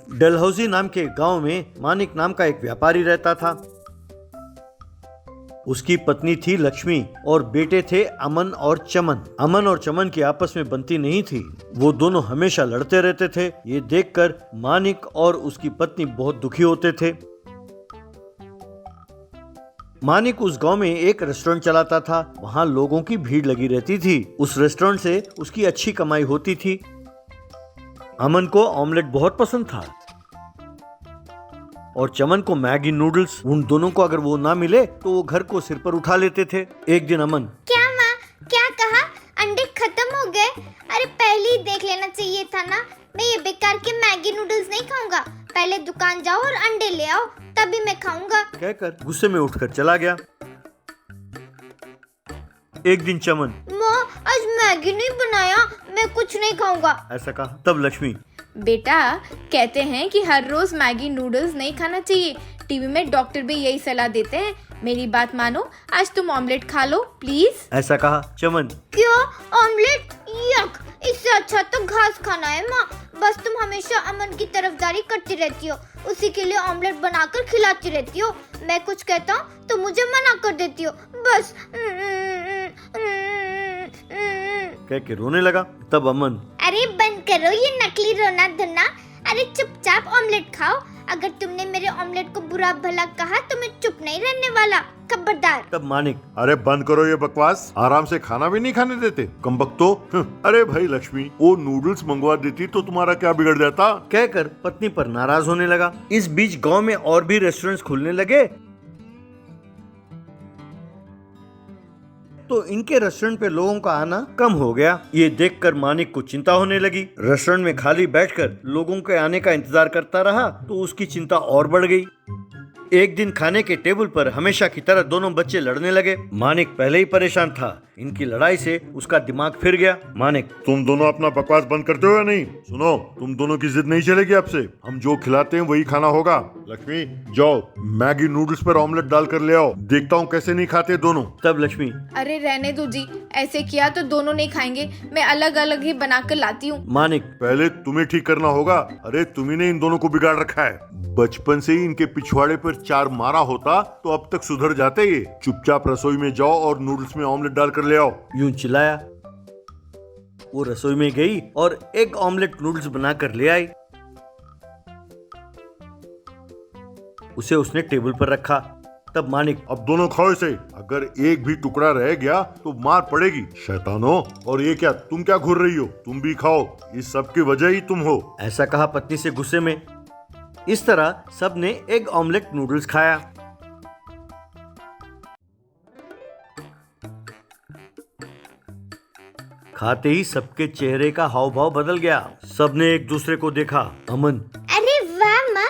डलहौजी नाम के गांव में मानिक नाम का एक व्यापारी रहता था। उसकी पत्नी थी लक्ष्मी और बेटे थे अमन और चमन। अमन और चमन की आपस में बनती नहीं थी, वो दोनों हमेशा लड़ते रहते थे। ये देखकर मानिक और उसकी पत्नी बहुत दुखी होते थे। मानिक उस गांव में एक रेस्टोरेंट चलाता था। वहाँ लोगों की भीड़ लगी रहती थी। उस रेस्टोरेंट से उसकी अच्छी कमाई होती थी। अमन को ऑमलेट बहुत पसंद था और चमन को मैगी नूडल्स। उन दोनों को अगर वो ना मिले तो वो घर को सिर पर उठा लेते थे। एक दिन अमन, क्या माँ, क्या कहा? अंडे खत्म हो गए? अरे पहले ही देख लेना चाहिए था ना। मैं ये बेकार के मैगी नूडल्स नहीं खाऊंगा। पहले दुकान जाओ और अंडे ले आओ, तभी मैं खाऊंगा, कहकर गुस्से में उठकर चला गया। एक दिन चमन, माँ आज मैगी नहीं बनाया, मैं कुछ नहीं खाऊंगा, ऐसा कहा। तब लक्ष्मी, बेटा कहते हैं कि हर रोज मैगी नूडल्स नहीं खाना चाहिए। टीवी में डॉक्टर भी यही सलाह देते हैं। मेरी बात मानो, आज तुम ऑमलेट खा लो प्लीज। ऐसा कहा। चमन, क्या ऑमलेट? यक, इससे अच्छा तो घास खाना है माँ। बस तुम हमेशा अमन की तरफदारी करती रहती हो, उसी के लिए ऑमलेट बनाकर खिलाती रहती हो। मैं कुछ कहता हूँ तो मुझे मना कर देती हो, बस। कह के रोने लगा। तब अमन, अरे बंद करो ये नकली रोना धोना। अरे चुपचाप ऑमलेट खाओ। अगर तुमने मेरे ऑमलेट को बुरा भला कहा तो मैं चुप नहीं रहने वाला, खबरदार। तब मानिक, अरे बंद करो ये बकवास, आराम से खाना भी नहीं खाने देते कमबख्तो। अरे भाई लक्ष्मी, वो नूडल्स मंगवा देती तो तुम्हारा क्या बिगड़ जाता? कहकर पत्नी पर नाराज होने लगा। इस बीच गांव में और भी रेस्टोरेंट्स खुलने लगे तो इनके रेस्टोरेंट पे लोगों का आना कम हो गया। ये देखकर मानिक को चिंता होने लगी। रेस्टोरेंट में खाली बैठकर लोगों के आने का इंतजार करता रहा तो उसकी चिंता और बढ़ गई। एक दिन खाने के टेबल पर हमेशा की तरह दोनों बच्चे लड़ने लगे। मानिक पहले ही परेशान था। इनकी लड़ाई से उसका दिमाग फिर गया। मानिक, तुम दोनों अपना बकवास बंद करते हो या नहीं? सुनो, तुम दोनों की जिद नहीं चलेगी अब से। हम जो खिलाते हैं वही खाना होगा। लक्ष्मी, जाओ मैगी नूडल्स पर ऑमलेट डाल कर ले आओ। देखता हूँ कैसे नहीं खाते दोनों। तब लक्ष्मी, अरे रहने दो जी, ऐसे किया तो दोनों नहीं खाएंगे। मैं अलग अलग ही बना कर लाती हूँ। मानिक, पहले तुम्हें ठीक करना होगा। अरे तुम्ही ने इन दोनों को बिगाड़ रखा है। बचपन से ही इनके पिछवाड़े पर चार मारा होता तो अब तक सुधर जाते ये। चुपचाप रसोई में जाओ और नूडल्स में ऑमलेट डाल कर ले आओ। यूं चिल्लाया। वो रसोई में गई और एग ऑमलेट नूडल्स बनाकर ले आई। उसे उसने टेबल पर रखा। तब मानिक, अब दोनों खाओ इसे। अगर एक भी टुकड़ा रह गया तो मार पड़ेगी शैतानों। और ये क्या, तुम क्या घूर रही हो? तुम भी खाओ, इस सब की वजह ही तुम हो। ऐसा कहा पत्नी से गुस्से में। इस तरह सबने एग ऑमलेट नूडल्स खाया। खाते ही सबके चेहरे का हाव भाव बदल गया। सबने एक दूसरे को देखा। अमन, अरे वाह माँ,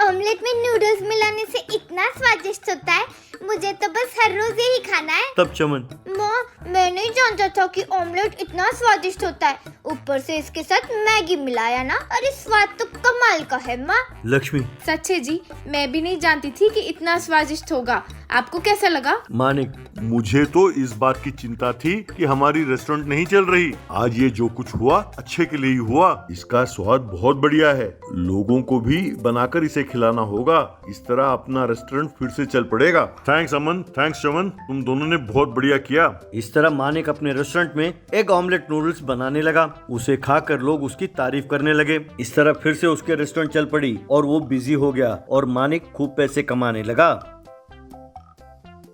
ऑमलेट में नूडल्स मिलाने से इतना स्वादिष्ट होता है। मुझे तो बस हर रोज यही खाना है। तब चमन, माँ मैं नहीं जानता था कि ऑमलेट इतना स्वादिष्ट होता है। ऊपर से इसके साथ मैगी मिलाया ना, अरे स्वाद तो कमाल का है माँ। लक्ष्मी, सच्चे जी, मैं भी नहीं जानती थी कि इतना स्वादिष्ट होगा। आपको कैसा लगा? मानिक, मुझे तो इस बात की चिंता थी कि हमारी रेस्टोरेंट नहीं चल रही। आज ये जो कुछ हुआ अच्छे के लिए ही हुआ। इसका स्वाद बहुत बढ़िया है। लोगों को भी बनाकर इसे खिलाना होगा। इस तरह अपना रेस्टोरेंट फिर से चल पड़ेगा। थैंक्स अमन, थैंक्स चमन, तुम दोनों ने बहुत बढ़िया किया। इस तरह मानिक अपने रेस्टोरेंट में एग ऑमलेट नूडल्स बनाने लगा। उसे खाकर लोग उसकी तारीफ करने लगे। इस तरह फिर से उसके रेस्टोरेंट चल पड़ी और वो बिजी हो गया और मानिक खूब पैसे कमाने लगा।